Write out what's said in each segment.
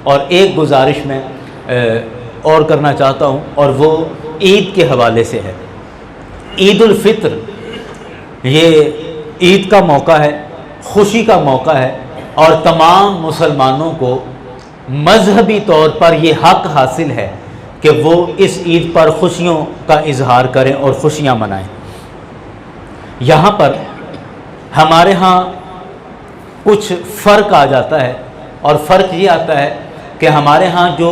اور ایک گزارش میں اور کرنا چاہتا ہوں، اور وہ عید کے حوالے سے ہے۔ عید الفطر یہ عید کا موقع ہے، خوشی کا موقع ہے، اور تمام مسلمانوں کو مذہبی طور پر یہ حق حاصل ہے کہ وہ اس عید پر خوشیوں کا اظہار کریں اور خوشیاں منائیں۔ یہاں پر ہمارے ہاں کچھ فرق آ جاتا ہے، اور فرق یہ آتا ہے کہ ہمارے ہاں جو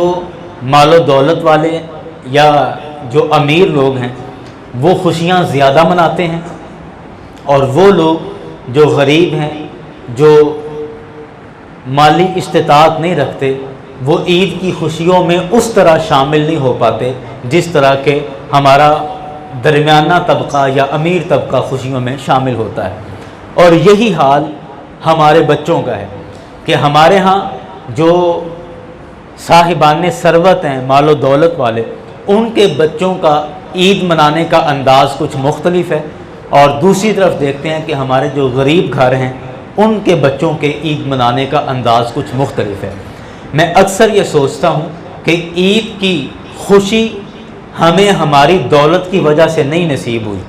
مال و دولت والے یا جو امیر لوگ ہیں وہ خوشیاں زیادہ مناتے ہیں، اور وہ لوگ جو غریب ہیں، جو مالی استطاعت نہیں رکھتے، وہ عید کی خوشیوں میں اس طرح شامل نہیں ہو پاتے جس طرح کہ ہمارا درمیانہ طبقہ یا امیر طبقہ خوشیوں میں شامل ہوتا ہے۔ اور یہی حال ہمارے بچوں کا ہے کہ ہمارے ہاں جو صاحبان ثروت ہیں، مال و دولت والے، ان کے بچوں کا عید منانے کا انداز کچھ مختلف ہے، اور دوسری طرف دیکھتے ہیں کہ ہمارے جو غریب گھر ہیں ان کے بچوں کے عید منانے کا انداز کچھ مختلف ہے۔ میں اکثر یہ سوچتا ہوں کہ عید کی خوشی ہمیں ہماری دولت کی وجہ سے نہیں نصیب ہوئی،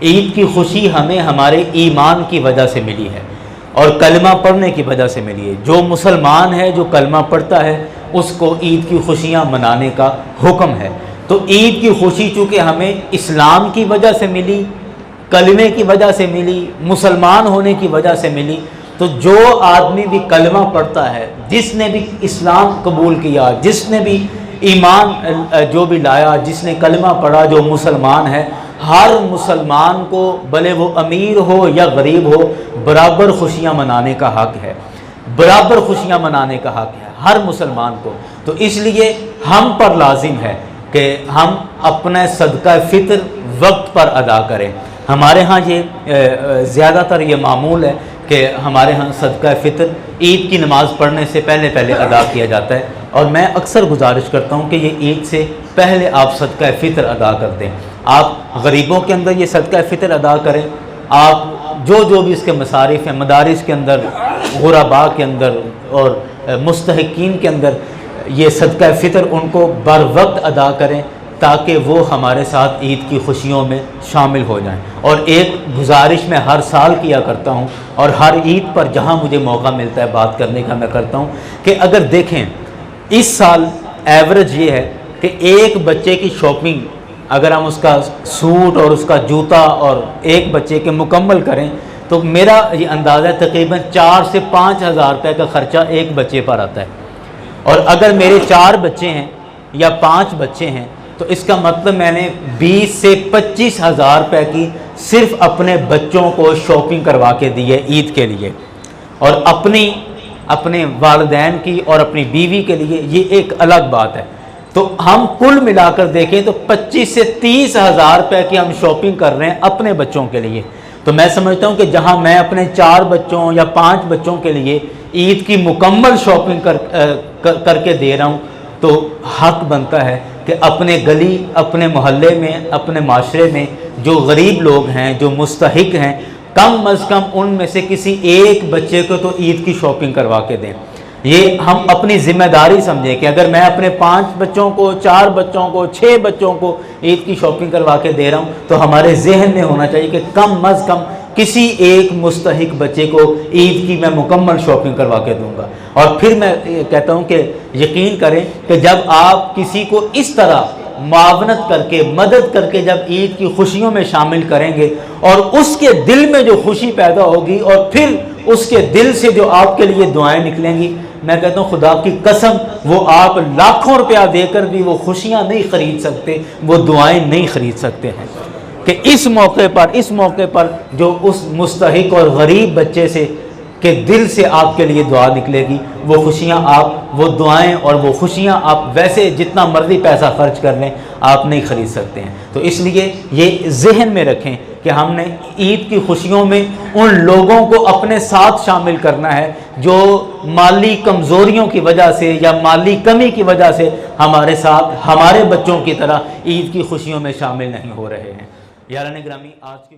عید کی خوشی ہمیں ہمارے ایمان کی وجہ سے ملی ہے اور کلمہ پڑھنے کی وجہ سے ملی ہے۔ جو مسلمان ہے، جو کلمہ پڑھتا ہے، اس کو عید کی خوشیاں منانے کا حکم ہے۔ تو عید کی خوشی چونکہ ہمیں اسلام کی وجہ سے ملی، کلمے کی وجہ سے ملی، مسلمان ہونے کی وجہ سے ملی، تو جو آدمی بھی کلمہ پڑھتا ہے، جس نے بھی اسلام قبول کیا، جس نے بھی ایمان جو بھی لایا، جس نے کلمہ پڑھا، جو مسلمان ہے، ہر مسلمان کو بھلے وہ امیر ہو یا غریب ہو برابر خوشیاں منانے کا حق ہے، برابر خوشیاں منانے کا حق ہے ہر مسلمان کو۔ تو اس لیے ہم پر لازم ہے کہ ہم اپنا صدقہ فطر وقت پر ادا کریں۔ ہمارے ہاں یہ زیادہ تر یہ معمول ہے کہ ہمارے ہاں صدقہ فطر عید کی نماز پڑھنے سے پہلے ادا کیا جاتا ہے، اور میں اکثر گزارش کرتا ہوں کہ یہ عید سے پہلے آپ صدقہ فطر ادا کر دیں۔ آپ غریبوں کے اندر یہ صدقہ فطر ادا کریں، آپ جو بھی اس کے مصارف ہیں، مدارس کے اندر، غرباء کے اندر اور مستحقین کے اندر یہ صدقہ فطر ان کو بر وقت ادا کریں تاکہ وہ ہمارے ساتھ عید کی خوشیوں میں شامل ہو جائیں۔ اور ایک گزارش میں ہر سال کیا کرتا ہوں، اور ہر عید پر جہاں مجھے موقع ملتا ہے بات کرنے کا میں کرتا ہوں، کہ اگر دیکھیں اس سال ایوریج یہ ہے کہ ایک بچے کی شاپنگ اگر ہم اس کا سوٹ اور اس کا جوتا اور ایک بچے کے مکمل کریں تو میرا یہ اندازہ تقریباً 4 سے 5 ہزار روپے کا خرچہ ایک بچے پر آتا ہے۔ اور اگر میرے 4 بچے ہیں یا 5 بچے ہیں تو اس کا مطلب میں نے 20 سے 25 ہزار روپے کی صرف اپنے بچوں کو شاپنگ کروا کے دی ہے عید کے لیے، اور اپنے والدین کی اور اپنی بیوی کے لیے یہ ایک الگ بات ہے۔ تو ہم کل ملا کر دیکھیں تو 25 سے 30 ہزار روپے کی ہم شاپنگ کر رہے ہیں اپنے بچوں کے لیے۔ تو میں سمجھتا ہوں کہ جہاں میں اپنے 4 بچوں یا 5 بچوں کے لیے عید کی مکمل شاپنگ کر کے دے رہا ہوں تو حق بنتا ہے کہ اپنے گلی، اپنے محلے میں، اپنے معاشرے میں جو غریب لوگ ہیں، جو مستحق ہیں، کم از کم ان میں سے کسی ایک بچے کو تو عید کی شاپنگ کروا کے دیں۔ یہ ہم اپنی ذمہ داری سمجھیں کہ اگر میں اپنے 5 بچوں کو، 4 بچوں کو، 6 بچوں کو عید کی شاپنگ کروا کے دے رہا ہوں تو ہمارے ذہن میں ہونا چاہیے کہ کم از کم کسی ایک مستحق بچے کو عید کی میں مکمل شاپنگ کروا کے دوں گا۔ اور پھر میں کہتا ہوں کہ یقین کریں کہ جب آپ کسی کو اس طرح معاونت کر کے، مدد کر کے جب عید کی خوشیوں میں شامل کریں گے اور اس کے دل میں جو خوشی پیدا ہوگی اور پھر اس کے دل سے جو آپ کے لیے دعائیں نکلیں گی، میں کہتا ہوں خدا کی قسم وہ آپ لاکھوں روپیہ دے کر بھی وہ خوشیاں نہیں خرید سکتے، وہ دعائیں نہیں خرید سکتے ہیں۔ کہ اس موقع پر جو اس مستحق اور غریب بچے سے کہ دل سے آپ کے لیے دعا نکلے گی، وہ خوشیاں آپ، وہ دعائیں اور وہ خوشیاں آپ ویسے جتنا مرضی پیسہ خرچ کر لیں آپ نہیں خرید سکتے ہیں۔ تو اس لیے یہ ذہن میں رکھیں کہ ہم نے عید کی خوشیوں میں ان لوگوں کو اپنے ساتھ شامل کرنا ہے جو مالی کمزوریوں کی وجہ سے یا مالی کمی کی وجہ سے ہمارے ساتھ ہمارے بچوں کی طرح عید کی خوشیوں میں شامل نہیں ہو رہے ہیں۔ یاران گرامی، آج کی